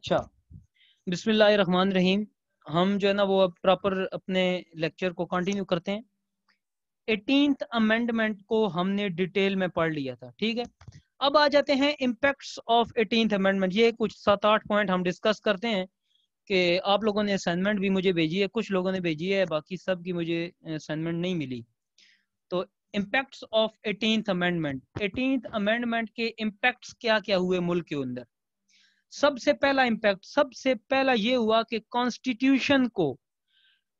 अच्छा, बिस्मिल्लाहिर्रहमानिर्रहीम। हम जो है ना वो अब प्रॉपर अपने लेक्चर को कंटिन्यू करते हैं। 18th अमेंडमेंट को हमने डिटेल में पढ़ लिया था, ठीक है। अब आ जाते हैं इम्पैक्ट्स ऑफ 18th अमेंडमेंट। ये कुछ 7-8 पॉइंट हम डिस्कस करते हैं कि आप लोगों ने असाइनमेंट भी मुझे भेजी है, कुछ लोगों ने भेजी है, बाकी सब की मुझे असाइनमेंट नहीं मिली। तो impacts of 18th amendment, 18th amendment के इम्पैक्ट्स क्या क्या हुए मुल्क के अंदर। सबसे पहला इम्पैक्ट, सबसे पहला ये हुआ कि कॉन्स्टिट्यूशन को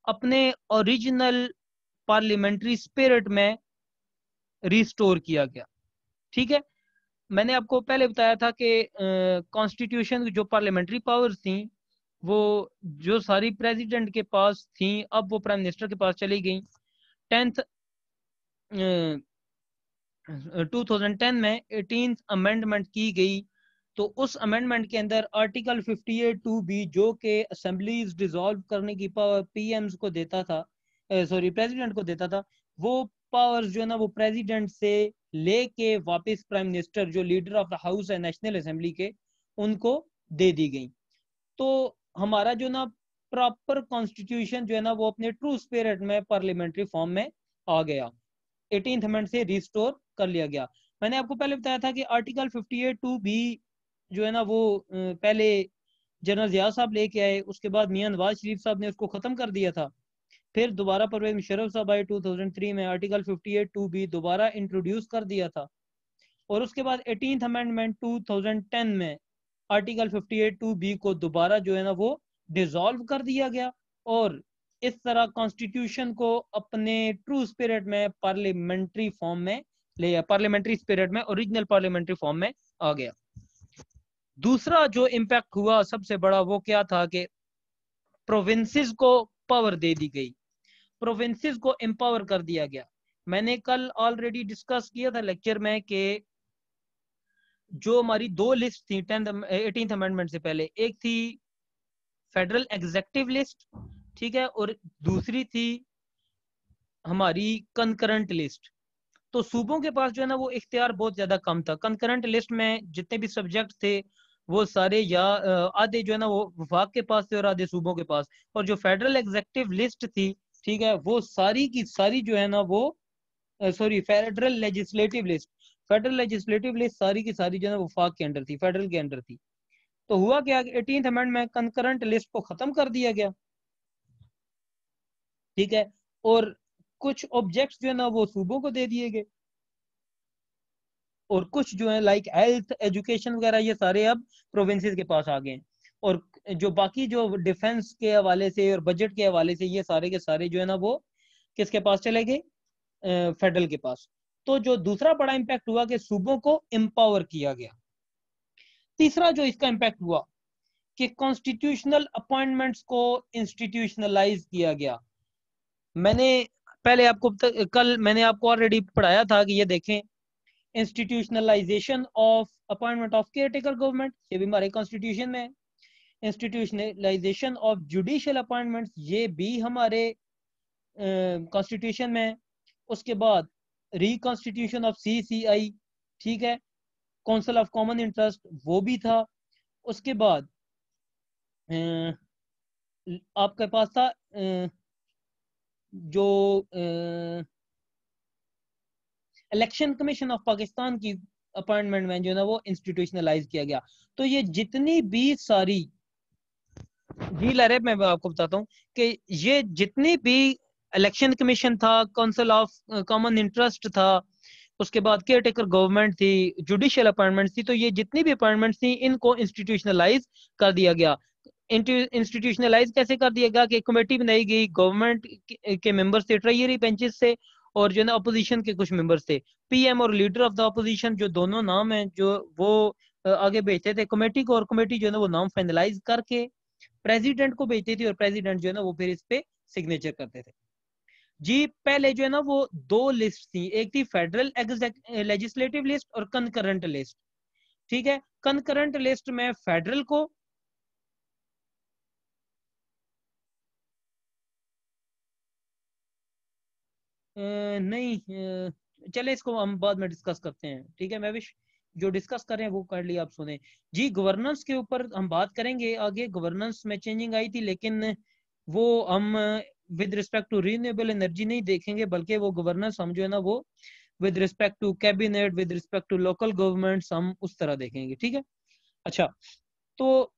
अपने ओरिजिनल पार्लियामेंट्री स्पिरिट में रिस्टोर किया गया, ठीक है। मैंने आपको पहले बताया था कि कॉन्स्टिट्यूशन जो पार्लियामेंट्री पावर्स थी वो जो सारी प्रेसिडेंट के पास थी, अब वो प्राइम मिनिस्टर के पास चली गई। 2010 में 18th अमेंडमेंट की गई। तो उस अमेंडमेंट के अंदर आर्टिकल 58(2)(b जो कि असेंबलीज डिसॉल्व करने की पावर पीएम्स को देता था, सॉरी प्रेसिडेंट को देता था, वो पावर्स जो है ना वो प्रेसिडेंट से लेके वापस प्राइम मिनिस्टर जो लीडर ऑफ द हाउस है नेशनल असेंबली के, उनको दे दी गई। तो हमारा जो ना प्रॉपर कॉन्स्टिट्यूशन जो है ना वो अपने ट्रू स्पिरिट में पार्लियामेंट्री फॉर्म में आ गया, 18th अमेंडमेंट से रिस्टोर कर लिया गया। मैंने आपको पहले बताया था कि आर्टिकल 58(2)(b जो है ना वो पहले जनरल जिया साहब लेके आए, उसके बाद मियां नवाज शरीफ साहब ने उसको खत्म कर दिया था। फिर दोबारा परवेज मुशर्रफ साहब आए 2003 में, आर्टिकल 58(2)(b दोबारा इंट्रोड्यूस कर दिया था। और उसके बाद 18th अमेंडमेंट 2010 में आर्टिकल 58(2)(b को दोबारा जो है ना वो डिसॉल्व कर दिया गया। और इस तरह कॉन्स्टिट्यूशन को अपने ट्रू स्पिरिट में पार्लियामेंट्री फॉर्म में ले आया, पार्लियामेंट्री स्पिरिट में ओरिजिनल पार्लियामेंट्री फॉर्म में आ गया। दूसरा जो इम्पैक्ट हुआ सबसे बड़ा वो क्या था कि प्रोविंसेस को पावर दे दी गई, प्रोविंसेस को एम्पावर कर दिया गया। मैंने कल ऑलरेडी डिस्कस किया था लेक्चर में कि जो हमारी दो लिस्ट थी 18th अमेंडमेंट से पहले, एक थी फेडरल एग्जेक्टिव लिस्ट, ठीक है, और दूसरी थी हमारी कंकरेंट लिस्ट। तो सूबों के पास जो है ना वो इख्तियार बहुत ज्यादा कम था। कंकरेंट लिस्ट में जितने भी सब्जेक्ट थे वो सारे या आधे जो है ना वो वफाक के पास थे और आधे सूबों के पास। और जो फेडरल एग्जेक्टिव लिस्ट थी, ठीक है, वो सारी की सारी जो है ना वो sorry federal legislative list, federal legislative list सारी की सारी जो है ना वफाक के अंडर थी, फेडरल के अंडर थी। तो हुआ क्या, 18th अमेंडमेंट में कंकरेंट लिस्ट को खत्म कर दिया गया, ठीक है। और कुछ ऑब्जेक्ट्स जो है ना वो सूबों को दे दिए गए, और कुछ जो है लाइक हेल्थ एजुकेशन वगैरह ये सारे अब प्रोविंसेस के पास आ गए हैं। और जो बाकी जो डिफेंस के हवाले से और बजट के हवाले से ये सारे के सारे जो है ना वो किसके पास चले गए, फेडरल के पास। तो जो दूसरा बड़ा इंपैक्ट हुआ कि सूबों को एम्पावर किया गया। तीसरा जो इसका इंपैक्ट हुआ कि कॉन्स्टिट्यूशनल अपॉइंटमेंट्स को इंस्टीट्यूशनलाइज किया गया। मैंने पहले आपको कल मैंने आपको ऑलरेडी पढ़ाया था कि ये देखें, institutionalization of appointment of caretaker government, ये भी हमारे कॉन्स्टिट्यूशन में है। इंस्टीट्यूशनलाइजेशन ऑफ जुडिशियल अपॉइंटमेंट्स, ये भी हमारे कॉन्स्टिट्यूशन में है। उसके बाद रिकॉन्स्टिट्यूशन ऑफ CCI, ठीक है, काउंसिल ऑफ कॉमन इंटरेस्ट, वो भी था। उसके बाद आपके पास था जो इलेक्शन कमीशन ऑफ पाकिस्तान की अपॉइंटमेंट में जो है ना वो इंस्टीट्यूशनलाइज किया गया। तो ये जितनी भी सारी डील है, मैं आपको बताता हूँ कि ये जितनी भी इलेक्शन कमीशन था, काउंसिल ऑफ कॉमन इंटरेस्ट था, उसके बाद केयर टेकर गवर्नमेंट थी, जुडिशियल अपॉइंटमेंट थी, तो ये जितनी भी अपॉइंटमेंट थी इनको इंस्टीट्यूशनलाइज कर दिया गया। इंस्टीट्यूशनलाइज कैसे कर दिया गया कि कमेटी बनाई गई गवर्नमेंट के मेंबर्स थे, ट्रेजरी बेंचेस से, और जो ना अपोजिशन के कुछ मेंबर्स थे। पीएम और लीडर ऑफ द अपोजिशन जो दोनों नाम है जो वो आगे भेजते थे कमेटी को, और कमेटी जो है ना वो नाम फाइनलाइज करके प्रेसिडेंट को भेजती थी, और प्रेसिडेंट जो है ना वो फिर इस पे सिग्नेचर करते थे। जी पहले जो है ना वो दो लिस्ट थी, एक थी फेडरल लेजिस्लेटिव लिस्ट और कंकरेंट लिस्ट, ठीक है। कंकरेंट लिस्ट में फेडरल को नहीं चले इसको हम बाद में डिस्कस करते हैं, ठीक है। मैं विश जो डिस्कस कर रहे हैं वो कर लिया, आप सुने जी। गवर्नेंस के ऊपर हम बात करेंगे आगे। गवर्नेंस में चेंजिंग आई थी, लेकिन वो हम with respect to renewable energy नहीं देखेंगे, बल्कि वो गवर्नेंस हम जो है ना वो with respect to cabinet, with respect to local governments हम उस तरह देखेंगे, ठीक है। अच्छा, तो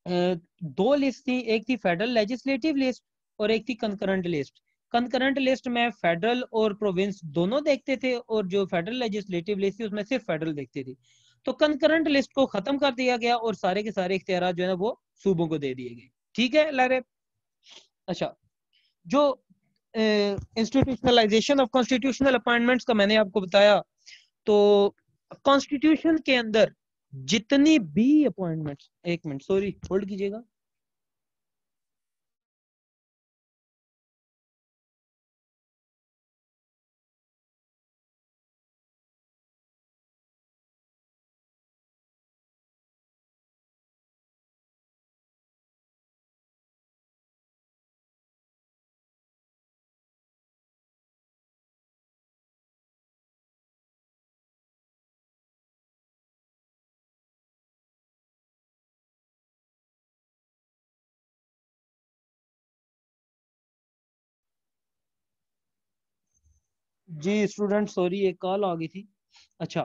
दो लिस्ट थी, एक थी फेडरल लेजिस्लेटिव लिस्ट और एक थी कंकरेंट लिस्ट। कंकरेंट लिस्ट में फेडरल और प्रोविंस दोनों देखते थे, और जो फेडरल लेजिस्लेटिव लिस्ट थी उसमें सिर्फ फेडरल देखते थे। तो कंकरेंट लिस्ट को खत्म कर दिया गया और सारे के सारे इख्तियार जो है ना वो सूबों को दे दिए गए, ठीक है लारे। अच्छा, जो इंस्टीट्यूशनलाइजेशन ऑफ कॉन्स्टिट्यूशनल अपॉइंटमेंट्स का मैंने आपको बताया, तो कॉन्स्टिट्यूशन के अंदर जितनी भी अपॉइंटमेंट्स, एक मिनट सॉरी होल्ड कीजिएगा। जी स्टूडेंट सॉरी एक कॉल आ गई थी। अच्छा,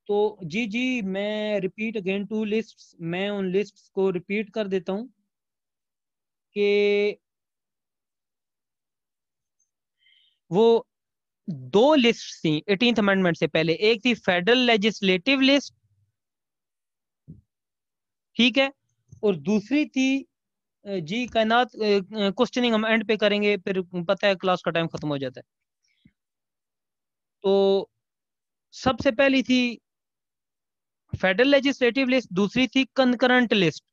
तो जी जी मैं रिपीट अगेन टू लिस्ट्स, मैं उन लिस्ट्स को रिपीट कर देता हूँ कि वो दो लिस्ट थी 18th अमेंडमेंट से पहले। एक थी फेडरल लेजिस्लेटिव लिस्ट, ठीक है, और दूसरी थी जी कायनात, क्वेश्चनिंग हम एंड पे करेंगे, फिर पता है क्लास का टाइम खत्म हो जाता है। तो सबसे पहली थी फेडरल लेजिस्लेटिव लिस्ट, दूसरी थी concurrent list.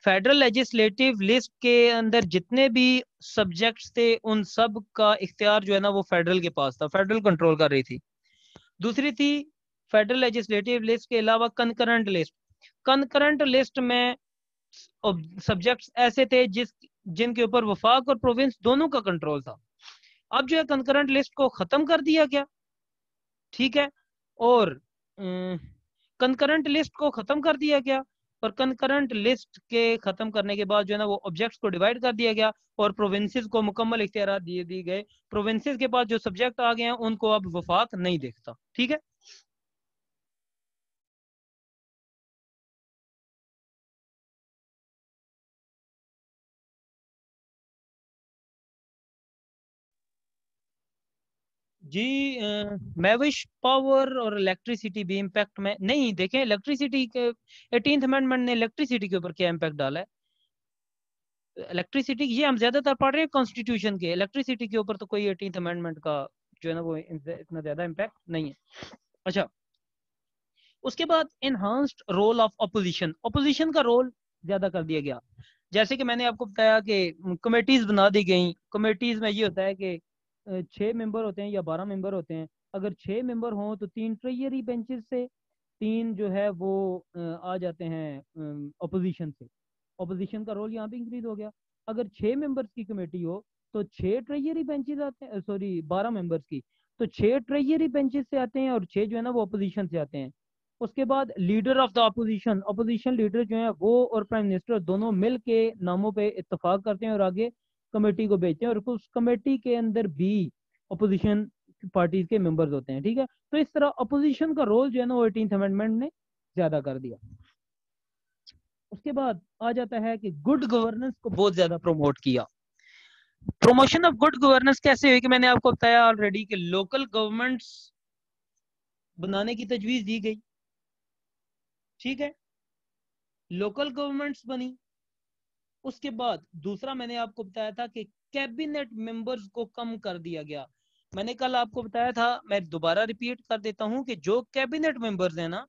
Federal legislative list के अंदर जितने भी सब्जेक्ट्स थे उन सब का इख्तियार जो है ना वो फेडरल के पास था, फेडरल कंट्रोल कर रही थी। दूसरी थी फेडरल लेजिस्लेटिव लिस्ट के अलावा कंकरेंट लिस्ट। कंकरेंट लिस्ट में सब्जेक्ट्स ऐसे थे जिनके ऊपर वफाक और प्रोविंस दोनों का कंट्रोल था। अब जो है कंकरेंट लिस्ट को खत्म कर दिया गया, ठीक है, और कंकरेंट लिस्ट को खत्म कर दिया गया, और कंकरेंट लिस्ट के खत्म करने के बाद जो है ना वो ऑब्जेक्ट्स को डिवाइड कर दिया गया और प्रोविंसेस को मुकम्मल इख्तियार दिए गए। प्रोविंसेस के पास जो सब्जेक्ट आ गए हैं उनको अब वफाक नहीं देखता, ठीक है। जी मैविश पावर और इलेक्ट्रिसिटी भी इम्पैक्ट में नहीं देखें। इलेक्ट्रिसिटी के 18th अमेंडमेंट ने इलेक्ट्रिसिटी के ऊपर क्या इम्पैक्ट डाला है? इलेक्ट्रिसिटी ये हम ज्यादातर पढ़ रहे हैं कॉन्स्टिट्यूशन के, इलेक्ट्रिसिटी के ऊपर तो कोई 18th अमेंडमेंट का जो है ना वो इतना ज्यादा इम्पैक्ट नहीं है। अच्छा, उसके बाद enhanced role of opposition, opposition का रोल ज्यादा कर दिया गया। जैसे कि मैंने आपको बताया कि कमेटीज बना दी गई। कमेटीज में ये होता है कि 6 मेंबर होते हैं या 12 मेंबर होते हैं। अगर 6 मेंबर हों तो 3 ट्रेजरी बेंचेस से, 3 जो है वो आ जाते हैं अपोजिशन से। अपोजिशन का रोल यहाँ पे इंक्रीज हो गया। अगर 6 मेंबर्स की कमेटी हो तो 6 ट्रेजरी बेंचेस आते हैं, सॉरी 12 मेंबर्स की, तो 6 ट्रेजरी बेंचेस से आते हैं और 6 जो है ना वो अपोजिशन से आते हैं। उसके बाद leader of the opposition, opposition leader जो है वो और प्राइम मिनिस्टर दोनों मिल के नामों पे इत्तेफाक करते हैं और आगे कमेटी को भेजते हैं, और उस कमेटी के अंदर भी अपोजिशन पार्टीज के मेंबर्स होते हैं, ठीक है। तो इस तरह अपोजिशन का रोल जो है ना वो 18th अमेंडमेंट ने ज्यादा कर दिया। उसके बाद आ जाता है कि गुड गवर्नेंस को बहुत ज्यादा प्रमोट किया। प्रमोशन ऑफ गुड गवर्नेंस कैसे हुई कि मैंने आपको बताया ऑलरेडी कि लोकल गवर्नमेंट्स बनाने की तजवीज दी गई, ठीक है, लोकल गवर्नमेंट्स बनी। उसके बाद दूसरा मैंने आपको बताया था कि कैबिनेट मेंबर्स को कम कर दिया गया। मैंने कल आपको बताया था, मैं दोबारा रिपीट कर देता हूं कि जो कैबिनेट मेंबर्स हैं ना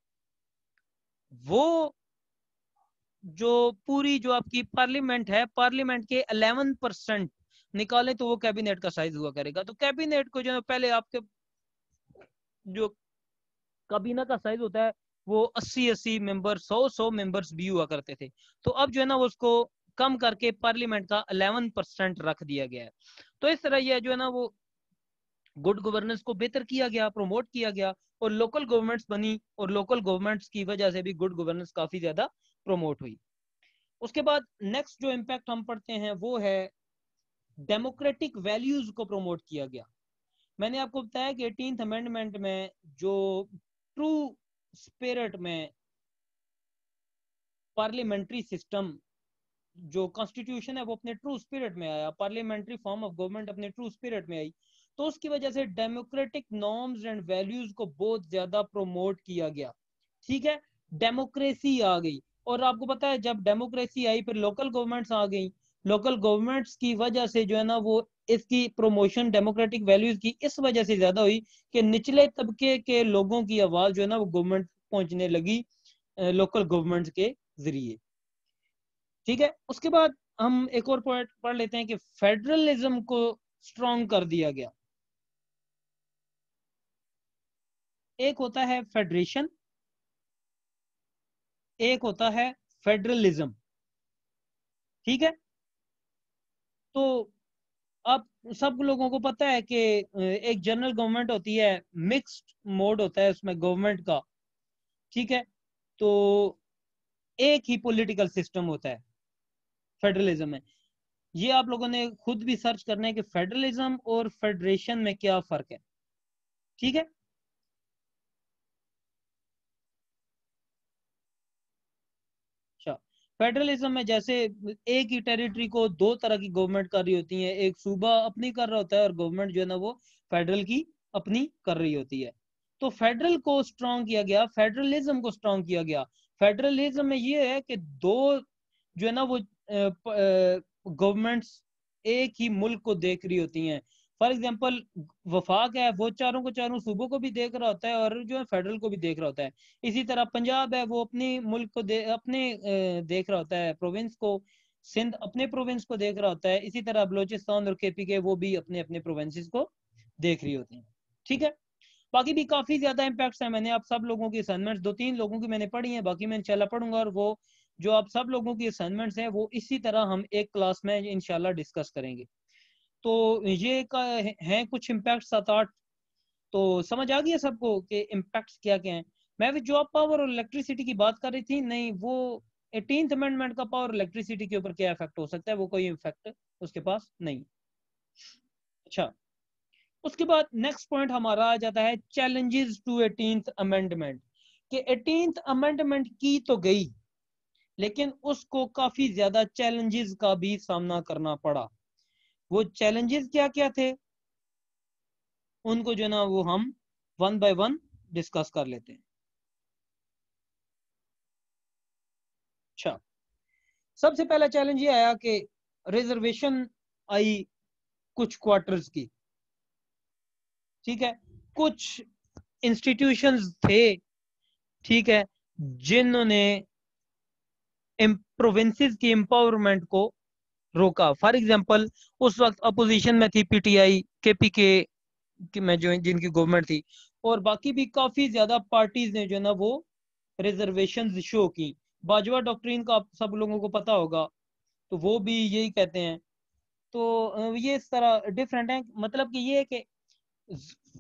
वो जो पूरी जो आपकी पार्लियामेंट है, पार्लियामेंट के 11% निकाले तो वो कैबिनेट का साइज हुआ करेगा। तो कैबिनेट को जो है पहले आपके जो काबीना का साइज होता है वो 80-80 मेंबर, 100-100 मेंबर्स भी हुआ करते थे। तो अब जो है ना वो उसको कम करके पार्लियामेंट का 11% रख दिया गया है। तो इस तरह यह जो है ना वो गुड गवर्नेंस को बेहतर किया गया, प्रमोट किया गया, और लोकल गवर्नमेंट्स बनी, और लोकल गवर्नमेंट्स की वजह से भी गुड गवर्नेंस काफी ज्यादा प्रमोट हुई। उसके बाद नेक्स्ट जो इम्पैक्ट हम पढ़ते हैं वो है डेमोक्रेटिक वैल्यूज को प्रमोट किया गया। मैंने आपको बताया कि 18th अमेंडमेंट में जो ट्रू स्पिरिट में पार्लियामेंट्री सिस्टम, जो कॉन्स्टिट्यूशन है वो अपने ट्रू स्पिरिट में आया, पार्लियामेंट्री फॉर्म ऑफ गवर्नमेंट अपने ट्रू स्पिरिट में आई, तो उसकी वजह से डेमोक्रेटिक नॉर्म्स एंड वैल्यूज को बहुत ज्यादा प्रमोट किया गया। ठीक है, डेमोक्रेसी आ गई, और आपको पता है जब डेमोक्रेसी आई फिर लोकल गवर्नमेंट्स आ गई। लोकल गवर्नमेंट्स की वजह से जो है ना वो इसकी प्रमोशन डेमोक्रेटिक वैल्यूज की इस वजह से ज्यादा हुई कि निचले तबके के लोगों की आवाज जो है ना वो गवर्नमेंट पहुंचने लगी लोकल गवर्नमेंट्स के जरिए। ठीक है, उसके बाद हम एक और पॉइंट पढ़ लेते हैं कि फेडरलिज्म को स्ट्रॉन्ग कर दिया गया। एक होता है फेडरेशन, एक होता है फेडरलिज्म। ठीक है, तो अब सब लोगों को पता है कि एक जनरल गवर्नमेंट होती है, मिक्स्ड मोड होता है उसमें गवर्नमेंट का। ठीक है, तो एक ही पॉलिटिकल सिस्टम होता है फेडरलिज्म में। ये आप लोगों ने खुद भी सर्च करना है कि फेडरलिज्म और फेडरेशन में क्या फर्क है। ठीक है, अच्छा, फेडरलिज्म में जैसे एक ही टेरिटरी को दो तरह की गवर्नमेंट कर रही होती है, एक सूबा अपनी कर रहा होता है और गवर्नमेंट जो है ना वो फेडरल की अपनी कर रही होती है। तो फेडरल को स्ट्रॉन्ग किया गया, फेडरलिज्म को स्ट्रॉन्ग किया गया। फेडरलिज्म में ये है कि दो जो है ना वो गवर्नमेंट्स एक ही मुल्क को देख रही होती हैं। फॉर एग्जाम्पल वफाक है, वो चारों को चारों सूबों को भी देख रहा होता है और जो है फेडरल को भी देख रहा होता है। इसी तरह पंजाब है, वो अपने मुल्क को अपने देख रहा होता है प्रोविंस को। सिंध अपने प्रोविंस को देख रहा होता है। इसी तरह बलोचिस्तान और केपी के वो भी अपने अपने प्रोविंसेस को देख रही होती हैं। ठीक है, बाकी भी काफी ज्यादा इम्पैक्ट्स हैं। मैंने आप सब लोगों की असाइनमेंट्स दो तीन लोगों की मैंने पढ़ी है, बाकी मैं इंशाल्लाह पढ़ूंगा, और वो जो आप सब लोगों की असाइनमेंट्स हैं वो इसी तरह हम एक क्लास में इंशाल्लाह डिस्कस करेंगे। तो ये हैं कुछ इम्पैक्ट 7-8। तो समझ आ गया सबको कि इम्पैक्ट्स क्या क्या हैं। मैं भी जॉब पावर और इलेक्ट्रिसिटी की बात कर रही थी, नहीं वो 18th अमेंडमेंट का पावर इलेक्ट्रिसिटी के ऊपर क्या इफेक्ट हो सकता है, वो कोई इफेक्ट उसके पास नहीं। अच्छा, उसके बाद नेक्स्ट पॉइंट हमारा आ जाता है चैलेंजेस टू 18th अमेंडमेंट। कि 18th अमेंडमेंट की तो गई, लेकिन उसको काफी ज्यादा चैलेंजेस का भी सामना करना पड़ा। वो चैलेंजेस क्या क्या थे उनको जो ना वो हम वन बाय वन डिस्कस कर लेते हैं। अच्छा, सबसे पहला चैलेंज ये आया कि रिजर्वेशन आई कुछ क्वार्टर्स की। ठीक है, कुछ इंस्टीट्यूशंस थे, ठीक है, जिन्होंने प्रोविंसेस की एम्पावरमेंट को रोका। फॉर एग्जांपल उस वक्त अपोजिशन में थी पीटीआई, केपीके में जो जिनकी गवर्नमेंट थी, और बाकी भी काफी ज्यादा पार्टीज ने जो ना वो रिजर्वेशन शो की। बाजवा डॉक्ट्रिन का आप सब लोगों को पता होगा, तो वो भी यही कहते हैं। तो ये इस तरह डिफरेंट है, मतलब कि ये है कि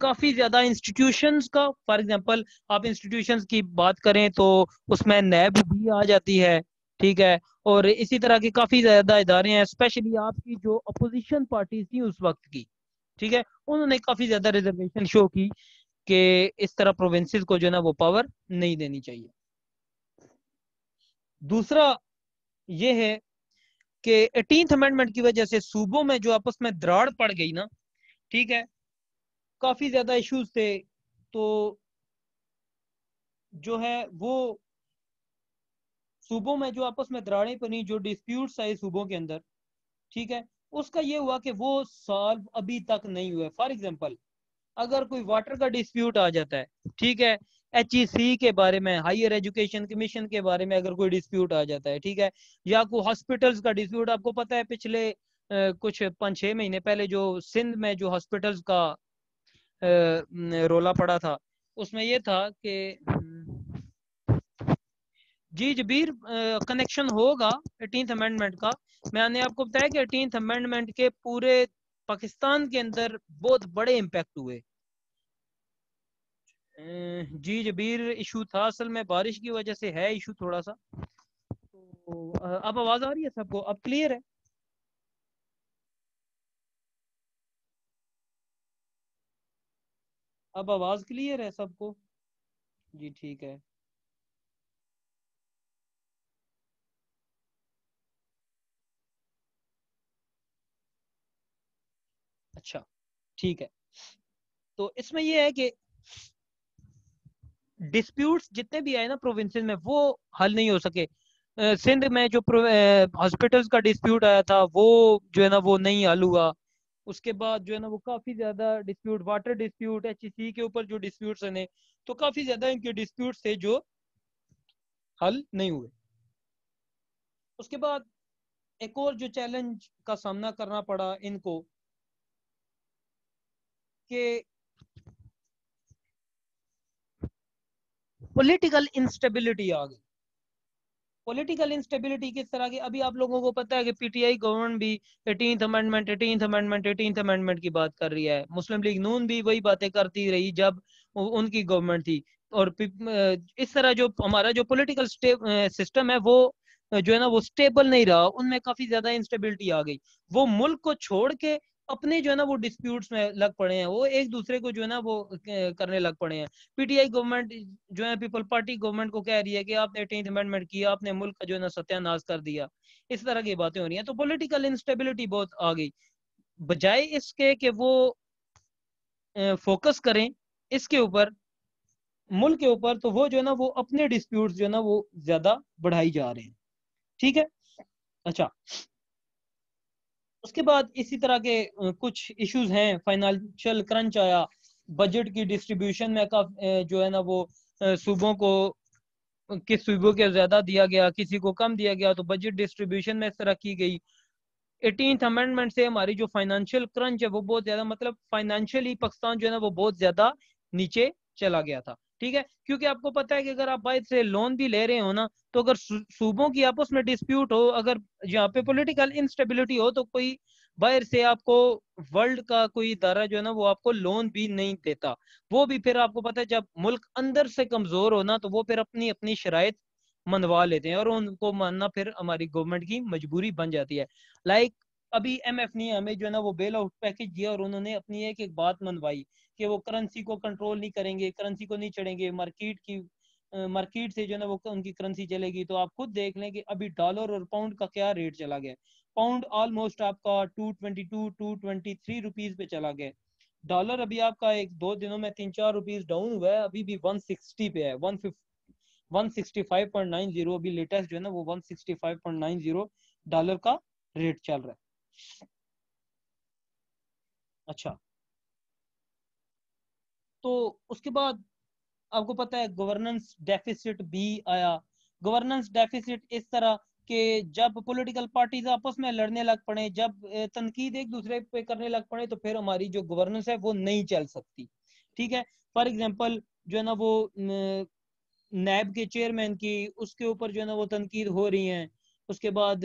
काफी ज्यादा इंस्टीट्यूशंस का, फॉर एग्जांपल आप इंस्टीट्यूशंस की बात करें तो उसमें नैब भी आ जाती है। ठीक है, और इसी तरह के काफी ज्यादा इदारे हैं, स्पेशली आपकी जो अपोजिशन पार्टी थी उस वक्त की। ठीक है, उन्होंने काफी ज्यादा रिजर्वेशन शो की कि इस तरह प्रोविंसेस को जो ना वो पावर नहीं देनी चाहिए। दूसरा ये है कि 18th अमेंडमेंट की वजह से सूबों में जो आपस में दराड़ पड़ गई ना, ठीक है, काफी ज्यादा इश्यूज थे। तो जो है वो सूबों में जो आपस में दराड़ें बनी, जो डिस्प्यूट्स आए सूबों के अंदर, ठीक है, उसका ये हुआ कि वो सॉल्व अभी तक नहीं हुए। फॉर एग्जांपल अगर कोई वाटर का डिस्प्यूट आ जाता है, ठीक है, HEC के बारे में, हायर एजुकेशन कमीशन के बारे में अगर कोई डिस्प्यूट आ जाता है, ठीक है, या कोई हॉस्पिटल्स का डिस्प्यूट, आपको पता है पिछले कुछ 5-6 महीने पहले जो सिंध में जो हॉस्पिटल्स का रोला पड़ा था, उसमें यह था कि जी जबीर कनेक्शन होगा 18th अमेंडमेंट का। मैंने आपको बताया कि 18th अमेंडमेंट के पूरे पाकिस्तान के अंदर बहुत बड़े इम्पैक्ट हुए। जी जबीर, इशू था असल में बारिश की वजह से है इशू थोड़ा सा। तो अब आवाज आ रही है सबको, अब क्लियर है? अब आवाज क्लियर है सबको? जी ठीक है। अच्छा ठीक है। तो इसमें यह है कि डिस्प्यूट्स जितने भी आए ना प्रोविंसेस में वो हल नहीं हो सके। सिंध में जो हॉस्पिटल्स का डिस्प्यूट आया था वो जो है ना वो नहीं हल हुआ। उसके बाद जो है ना वो काफी ज्यादा डिस्प्यूट, वाटर डिस्प्यूट, एचईसी के ऊपर जो डिस्प्यूट्स ने, तो काफी ज्यादा इनके डिस्प्यूट थे जो हल नहीं हुए। उसके बाद एक और जो चैलेंज का सामना करना पड़ा इनको कि पॉलिटिकल इंस्टेबिलिटी आ गई। पॉलिटिकल इंस्टेबिलिटी किस तरह की, अभी आप लोगों को पता है कि पीटीआई गवर्नमेंट भी 18th अमेंडमेंट की बात कर रही है। मुस्लिम लीग नून भी वही बातें करती रही जब उनकी गवर्नमेंट थी। और इस तरह जो हमारा जो पॉलिटिकल सिस्टम है वो जो है ना वो स्टेबल नहीं रहा, उनमें काफी ज्यादा इंस्टेबिलिटी आ गई। वो मुल्क को छोड़ के अपने जो है ना वो डिस्प्यूट्स में लग पड़े हैं, वो एक दूसरे को जो है ना वो करने लग पड़े हैं। पीटीआई गवर्नमेंट जो है पीपल पार्टी गवर्नमेंट को कह रही है कि आपने 18th अमेंडमेंट किया, आपने मुल्क का जो है ना सत्यानाश कर दिया। इस तरह की बातें हो रही हैं, तो पॉलिटिकल इंस्टेबिलिटी बहुत आ गई। बजाय इसके कि वो फोकस करें इसके ऊपर, मुल्क के ऊपर, तो वो जो है ना वो अपने डिस्प्यूट्स जो है ना वो ज्यादा बढ़ाई जा रहे हैं। ठीक है। अच्छा, उसके बाद इसी तरह के कुछ इश्यूज हैं। फाइनेंशियल क्रंच आया, बजट की डिस्ट्रीब्यूशन में जो है ना वो सूबों को, किस सूबों के ज्यादा दिया गया, किसी को कम दिया गया, तो बजट डिस्ट्रीब्यूशन में इस तरह की गई। 18th अमेंडमेंट से हमारी जो फाइनेंशियल क्रंच है वो बहुत ज्यादा, मतलब फाइनेंशियली पाकिस्तान जो है ना वो बहुत ज्यादा नीचे चला गया था। ठीक है, क्योंकि आपको पता है कि अगर आप बाहर से लोन भी ले रहे हो ना, तो अगर सूबों की आपस में डिस्प्यूट हो, अगर यहाँ पे पॉलिटिकल इंस्टेबिलिटी हो, तो कोई बाहर से आपको, वर्ल्ड का कोई इदारा जो है ना वो आपको लोन भी नहीं देता। वो भी फिर आपको पता है जब मुल्क अंदर से कमजोर हो ना, तो वो फिर अपनी अपनी शराइत मनवा लेते हैं और उनको मानना फिर हमारी गवर्नमेंट की मजबूरी बन जाती है। लाइक अभी एमएफ ने हमें जो है ना वो बेल आउट पैकेज दिया और उन्होंने अपनी एक एक बात मनवाई कि वो करेंसी को कंट्रोल नहीं करेंगे, करेंसी को नहीं चढ़ेंगे, मार्केट से जो है ना वो उनकी करेंसी चलेगी। तो आप खुद देख लें कि अभी डॉलर और पाउंड का क्या रेट चला गया। पाउंड ऑलमोस्ट आपका 222 223 रुपीज पे चला गया। डॉलर अभी आपका एक दो दिनों में 3 4 रुपीज डाउन हुआ है, अभी भी 160 पे है। 165.90 अभी लेटेस्ट जो है ना वो 165.90 डॉलर का रेट चल रहा है। अच्छा, तो उसके बाद आपको पता है गवर्नेंस डेफिसिट भी आया। गवर्नेंस डेफिसिट इस तरह के, जब पॉलिटिकल पार्टीज आपस में लड़ने लग पड़े, जब तनकीद एक दूसरे पे करने लग पड़े, तो फिर हमारी जो गवर्नेंस है वो नहीं चल सकती। ठीक है। फॉर एग्जांपल जो है ना वो नैब के चेयरमैन की, उसके ऊपर जो है ना वो तनकीद हो रही है। उसके बाद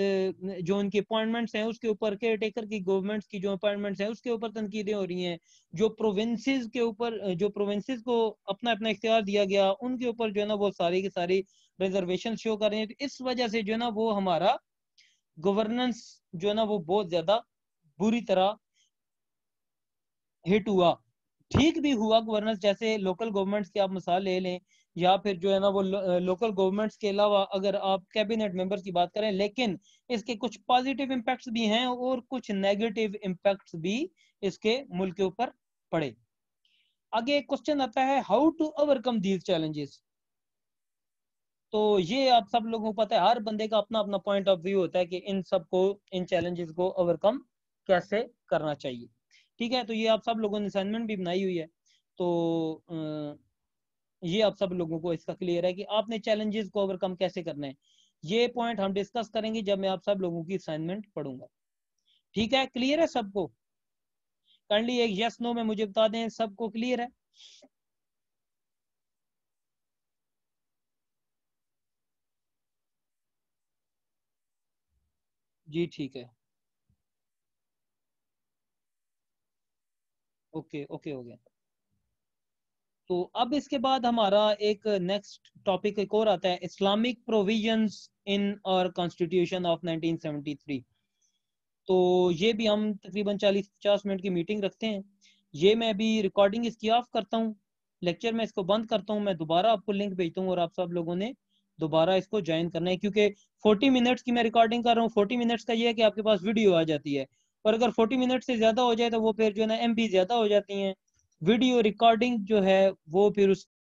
जो उनकी अपॉइंटमेंट्स हैं उसके ऊपर, केयर टेकर की गवर्नमेंट्स की जो अपॉइंटमेंट्स हैं उसके ऊपर तनकीदें हो रही हैं। जो प्रोविंसेस के ऊपर, जो प्रोविंसेस को अपना अपना इख्तियार दिया गया, उनके ऊपर जो है ना वो सारी की सारी रिजर्वेशन शो कर रहे हैं। तो इस वजह से जो है ना वो हमारा गवर्नेंस जो है ना वो बहुत ज्यादा बुरी तरह हिट हुआ। ठीक भी हुआ गवर्नेंस, जैसे लोकल गवर्नमेंट्स की आप मिसाल ले लें, या फिर जो है ना वो लोकल गवर्नमेंट्स के अलावा अगर आप कैबिनेट मेंबर्स की बात करें, लेकिन इसके कुछ पॉजिटिव इम्पैक्ट्स भी हैं और कुछ नेगेटिव इम्पैक्ट्स भी इसके मुल्क के ऊपर पड़े। आगे एक क्वेश्चन आता है, how to overcome these challenges. तो ये आप सब लोगों को पता है, हर बंदे का अपना अपना पॉइंट ऑफ व्यू होता है कि इन सबको, इन चैलेंजेस को ओवरकम कैसे करना चाहिए। ठीक है, तो ये आप सब लोगों ने असाइनमेंट भी बनाई हुई है। तो ये आप सब लोगों को इसका क्लियर है कि आपने चैलेंजेस को ओवरकम कैसे करना है। ये पॉइंट हम डिस्कस करेंगे जब मैं आप सब लोगों की असाइनमेंट पढ़ूंगा। ठीक है, क्लियर है सबको? काइंडली एक यस नो में मुझे बता दें, सबको क्लियर है? जी ठीक है। ओके ओके हो गया। तो अब इसके बाद हमारा एक नेक्स्ट टॉपिक एक और आता है, इस्लामिक प्रोविजंस इन और कॉन्स्टिट्यूशन ऑफ 1973। तो ये भी हम तकरीबन 40-50 मिनट की मीटिंग रखते हैं। ये मैं अभी रिकॉर्डिंग इसकी ऑफ करता हूँ, लेक्चर में इसको बंद करता हूँ, मैं दोबारा आपको लिंक भेजता हूँ और आप सब लोगों ने दोबारा इसको ज्वाइन करना है, क्योंकि 40 मिनट्स की मैं रिकॉर्डिंग कर रहा हूँ। 40 मिनट्स का ये है कि आपके पास वीडियो आ जाती है, और अगर 40 मिनट से ज़्यादा हो जाए तो वो फिर जो है ना MB ज़्यादा हो जाती हैं। वीडियो रिकॉर्डिंग जो है वो फिर उस